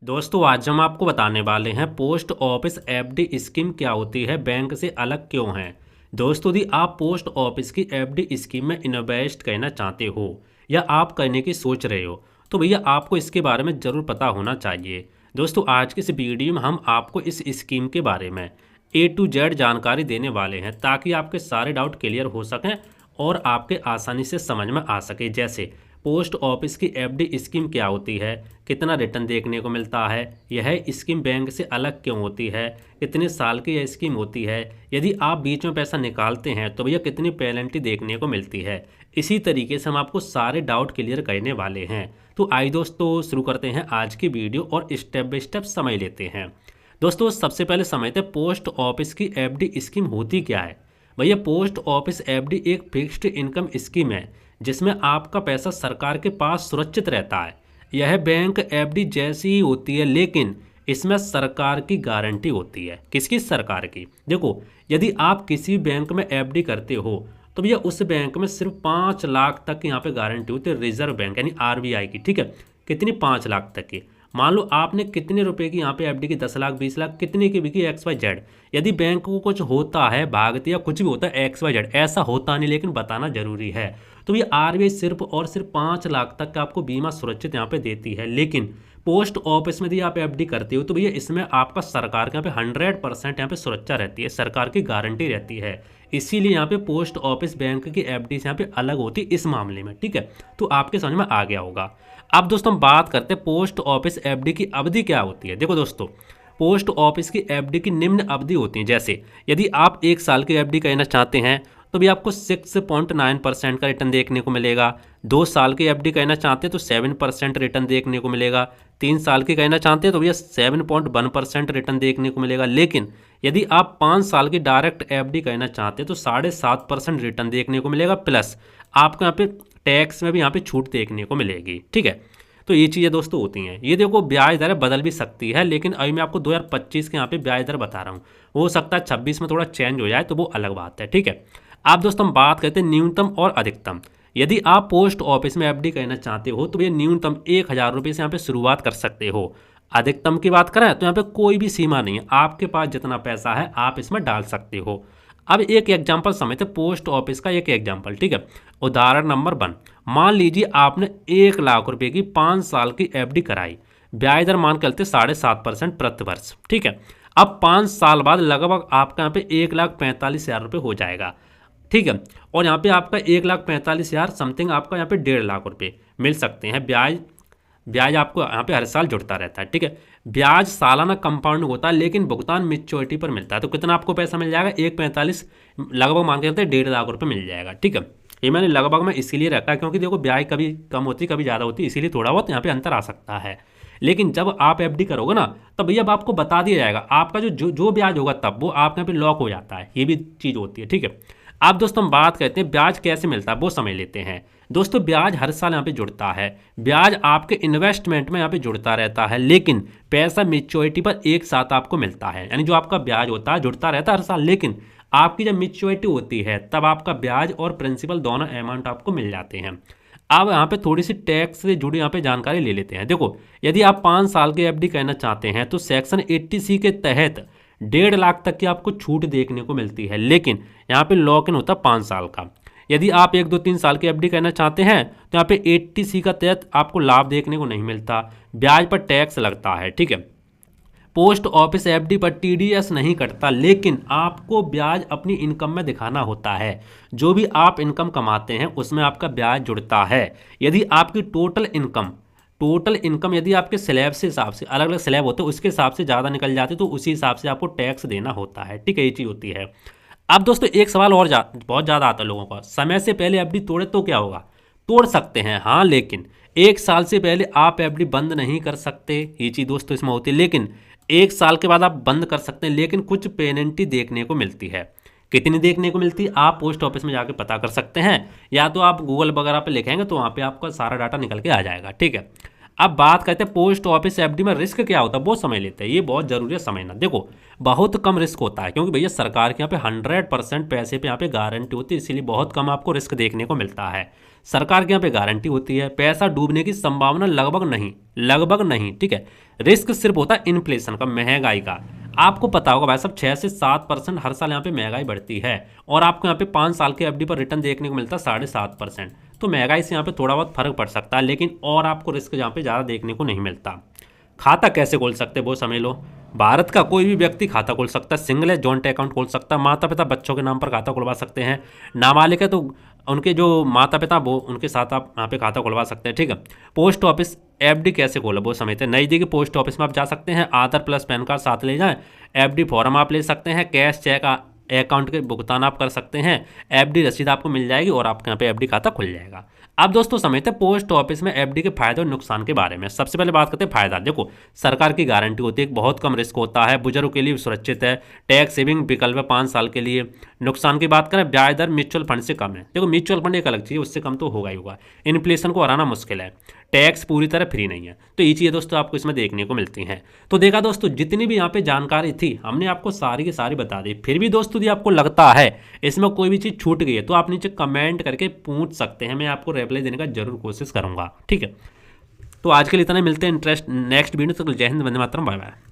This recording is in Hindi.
दोस्तों आज हम आपको बताने वाले हैं पोस्ट ऑफिस एफडी स्कीम क्या होती है, बैंक से अलग क्यों है। दोस्तों यदि आप पोस्ट ऑफिस की एफडी स्कीम में इन्वेस्ट करना चाहते हो या आप करने की सोच रहे हो तो भैया आपको इसके बारे में ज़रूर पता होना चाहिए। दोस्तों आज की इस वीडियो में हम आपको इस स्कीम के बारे में A to Z जानकारी देने वाले हैं ताकि आपके सारे डाउट क्लियर हो सकें और आपके आसानी से समझ में आ सके। जैसे पोस्ट ऑफिस की एफडी स्कीम क्या होती है, कितना रिटर्न देखने को मिलता है, यह स्कीम बैंक से अलग क्यों होती है, कितने साल की यह स्कीम होती है, यदि आप बीच में पैसा निकालते हैं तो भैया कितनी पेनल्टी देखने को मिलती है। इसी तरीके से हम आपको सारे डाउट क्लियर करने वाले हैं। तो आइए दोस्तों शुरू करते हैं आज की वीडियो और स्टेप बाय स्टेप समझ लेते हैं। दोस्तों सबसे पहले समझते हैं पोस्ट ऑफिस की एफडी स्कीम होती क्या है। भैया पोस्ट ऑफिस एफडी एक फिक्स्ड इनकम स्कीम है जिसमें आपका पैसा सरकार के पास सुरक्षित रहता है। यह बैंक एफडी जैसी ही होती है लेकिन इसमें सरकार की गारंटी होती है। किसकी? सरकार की। देखो यदि आप किसी बैंक में एफडी करते हो तो भैया उस बैंक में सिर्फ 5 लाख तक की यहाँ पे गारंटी होती है, रिजर्व बैंक यानी आरबीआई की। ठीक है, कितनी? 5 लाख तक की। मान लो आपने कितने रुपए की यहाँ पे एफडी की, 10 लाख 20 लाख कितने की भी की, XYZ। यदि बैंक को कुछ होता है, भागती या कुछ भी होता है XYZ, ऐसा होता नहीं लेकिन बताना जरूरी है, तो ये आरबीआई सिर्फ और सिर्फ 5 लाख तक का आपको बीमा सुरक्षित यहाँ पे देती है। लेकिन पोस्ट ऑफिस में यदि आप एफडी करते हो तो भैया इसमें आपका सरकार के यहाँ पे 100% यहाँ पे सुरक्षा रहती है, सरकार की गारंटी रहती है। इसीलिए यहाँ पे पोस्ट ऑफिस बैंक की एफडी से यहाँ पे अलग होती है इस मामले में। ठीक है, तो आपके समझ में आ गया होगा। अब दोस्तों हम बात करते हैं पोस्ट ऑफिस एफडी की अवधि क्या होती है। देखो दोस्तों पोस्ट ऑफिस की एफडी की निम्न अवधि होती है। जैसे यदि आप 1 साल की एफडी करना चाहते हैं तो भी आपको 6.9% का रिटर्न देखने को मिलेगा। 2 साल की एफडी करना चाहते हैं तो 7% रिटर्न देखने को मिलेगा। 3 साल की करना चाहते हैं तो भैया 7.1% रिटर्न देखने को मिलेगा। लेकिन यदि आप 5 साल की डायरेक्ट एफडी करना चाहते हैं तो 7.5% रिटर्न देखने को मिलेगा, प्लस आपको यहाँ पे टैक्स में भी यहाँ पे छूट देखने को मिलेगी। ठीक है, तो ये चीज़ें दोस्तों होती हैं। ये देखो ब्याज दर बदल भी सकती है लेकिन अभी मैं आपको 2025 के यहाँ पे ब्याज दर बता रहा हूँ, हो सकता है 26 में थोड़ा चेंज हो जाए तो वो अलग बात है। ठीक है, अब दोस्तों हम बात करते हैं न्यूनतम और अधिकतम। यदि आप पोस्ट ऑफिस में एफडी करना चाहते हो तो ये न्यूनतम 1000 रुपये से यहाँ पे शुरुआत कर सकते हो। अधिकतम की बात करें तो यहाँ पे कोई भी सीमा नहीं है, आपके पास जितना पैसा है आप इसमें डाल सकते हो। अब एक एग्जाम्पल समझते हैं पोस्ट ऑफिस का, एक एग्जाम्पल। ठीक है, उदाहरण नंबर 1, मान लीजिए आपने 1 लाख रुपए की 5 साल की एफडी कराई, ब्याज दर मान के चलते 7.5% प्रति वर्ष। ठीक है, अब 5 साल बाद लगभग आपका यहाँ पे 1,45,000 रुपये हो जाएगा। ठीक है, और यहाँ पे आपका 1,45,000 समथिंग आपका यहाँ पे 1.5 लाख रुपये मिल सकते हैं। ब्याज आपको यहाँ पे हर साल जुड़ता रहता है। ठीक है, ब्याज सालाना कंपाउंड होता है लेकिन भुगतान मैच्योरिटी पर मिलता है। तो कितना आपको पैसा मिल जाएगा? 1,45 लगभग मान के चलते 1.5 लाख रुपये मिल जाएगा। ठीक है, ये मैंने लगभग में इसीलिए रखा है क्योंकि देखो ब्याज कभी कम होती कभी ज़्यादा होती, इसीलिए थोड़ा बहुत यहाँ पे अंतर आ सकता है। लेकिन जब आप एफडी करोगे ना तब भैया अब आपको बता दिया जाएगा आपका जो ब्याज होगा तब वो आपके यहाँ पे लॉक हो जाता है, ये भी चीज़ होती है। ठीक है, अब दोस्तों हम बात करते हैं ब्याज कैसे मिलता है वो समझ लेते हैं। दोस्तों ब्याज हर साल यहाँ पे जुड़ता है, ब्याज आपके इन्वेस्टमेंट में यहाँ पे जुड़ता रहता है लेकिन पैसा मैच्योरिटी पर एक साथ आपको मिलता है। यानी जो आपका ब्याज होता है जुड़ता रहता है हर साल, लेकिन आपकी जब मैच्योरिटी होती है तब आपका ब्याज और प्रिंसिपल दोनों अमाउंट आपको मिल जाते हैं। अब यहाँ पे थोड़ी सी टैक्स से जुड़ी यहाँ पे जानकारी ले लेते हैं। देखो यदि आप 5 साल की एफडी करना चाहते हैं तो सेक्शन 80C के तहत 1.5 लाख तक की आपको छूट देखने को मिलती है, लेकिन यहाँ पे लॉक इन होता है 5 साल का। यदि आप 1, 2, 3 साल की एफडी करना चाहते हैं तो यहाँ पे 80C का तहत आपको लाभ देखने को नहीं मिलता, ब्याज पर टैक्स लगता है। ठीक है, पोस्ट ऑफिस एफडी पर टीडीएस नहीं कटता लेकिन आपको ब्याज अपनी इनकम में दिखाना होता है। जो भी आप इनकम कमाते हैं उसमें आपका ब्याज जुड़ता है। यदि आपकी टोटल इनकम यदि आपके स्लैब से हिसाब से, अलग अलग स्लैब होते हैं उसके हिसाब से ज़्यादा निकल जाती है तो उसी हिसाब से आपको टैक्स देना होता है। ठीक है, ये चीज़ होती है। अब दोस्तों एक सवाल और बहुत ज़्यादा आता है लोगों का, समय से पहले एफडी तोड़े तो क्या होगा? तोड़ सकते हैं हाँ, लेकिन 1 साल से पहले आप एफडी बंद नहीं कर सकते, ये चीज़ दोस्तों इसमें होती है। लेकिन 1 साल के बाद आप बंद कर सकते हैं लेकिन कुछ पेनल्टी देखने को मिलती है। कितनी देखने को मिलती है आप पोस्ट ऑफिस में जाके पता कर सकते हैं, या तो आप गूगल वगैरह पे लिखेंगे तो वहाँ पे आपका सारा डाटा निकल के आ जाएगा। ठीक है, अब बात करते हैं पोस्ट ऑफिस एफडी में रिस्क क्या होता है, वो समझ लेते हैं। ये बहुत जरूरी है समझना। देखो बहुत कम रिस्क होता है, क्योंकि भैया सरकार के यहाँ पे 100% पैसे पे यहाँ पे गारंटी होती है, इसीलिए बहुत कम आपको रिस्क देखने को मिलता है। सरकार के यहाँ पे गारंटी होती है, पैसा डूबने की संभावना लगभग नहीं, ठीक है। रिस्क सिर्फ होता है इन्फ्लेशन का, महंगाई का। आपको पता होगा भाई साहब 6 से 7% हर साल यहाँ पे महंगाई बढ़ती है, और आपको यहाँ पे 5 साल के एफडी पर रिटर्न देखने को मिलता है 7.5%। तो महंगाई से यहाँ पे थोड़ा बहुत फर्क पड़ सकता है, लेकिन और आपको रिस्क यहाँ पे ज़्यादा देखने को नहीं मिलता। खाता कैसे खोल सकते हैं वो समझ लो। भारत का कोई भी व्यक्ति खाता खोल सकता है, सिंगल है जॉइंट अकाउंट खोल सकता है, माता पिता बच्चों के नाम पर खाता खुलवा सकते हैं। नाबालिग है तो उनके जो माता पिता वो उनके साथ आप यहाँ पे खाता खुलवा सकते हैं, ठीक है। पोस्ट ऑफिस एफडी कैसे खोला वो समझते हैं। नज़दीकी पोस्ट ऑफिस में आप जा सकते हैं, आधार प्लस पैन कार्ड साथ ले जाएं, एफडी फॉर्म आप ले सकते हैं, कैश चेक अकाउंट के भुगतान आप कर सकते हैं, एफडी रसीद आपको मिल जाएगी और आपके यहाँ पे एफडी खाता खुल जाएगा। अब दोस्तों समझते हैं पोस्ट ऑफिस में एफडी के फायदे और नुकसान के बारे में। सबसे पहले बात करते हैं फायदा। देखो सरकार की गारंटी होती है, बहुत कम रिस्क होता है, बुजुर्ग के लिए सुरक्षित है, टैक्स सेविंग विकल्प है 5 साल के लिए। नुकसान की बात करें, ब्याज दर म्यूचुअल फंड से कम है। देखो म्यूचुअल फंड एक अलग चीज़ है, उससे कम तो होगा ही होगा। इन्फ्लेशन को हराना मुश्किल है, टैक्स पूरी तरह फ्री नहीं है। तो ये चीज़ें दोस्तों आपको इसमें देखने को मिलती हैं। तो देखा दोस्तों जितनी भी यहाँ पे जानकारी थी हमने आपको सारी की सारी बता दी। फिर भी दोस्तों यदि आपको लगता है इसमें कोई भी चीज़ छूट गई है तो आप नीचे कमेंट करके पूछ सकते हैं, मैं आपको रिप्लाई देने का जरूर कोशिश करूंगा, ठीक है। तो आज के लिए इतना ही, मिलते हैं इंटरेस्ट नेक्स्ट वीडियो तक। जय हिंद, वंदे मातरम, बाय बाय।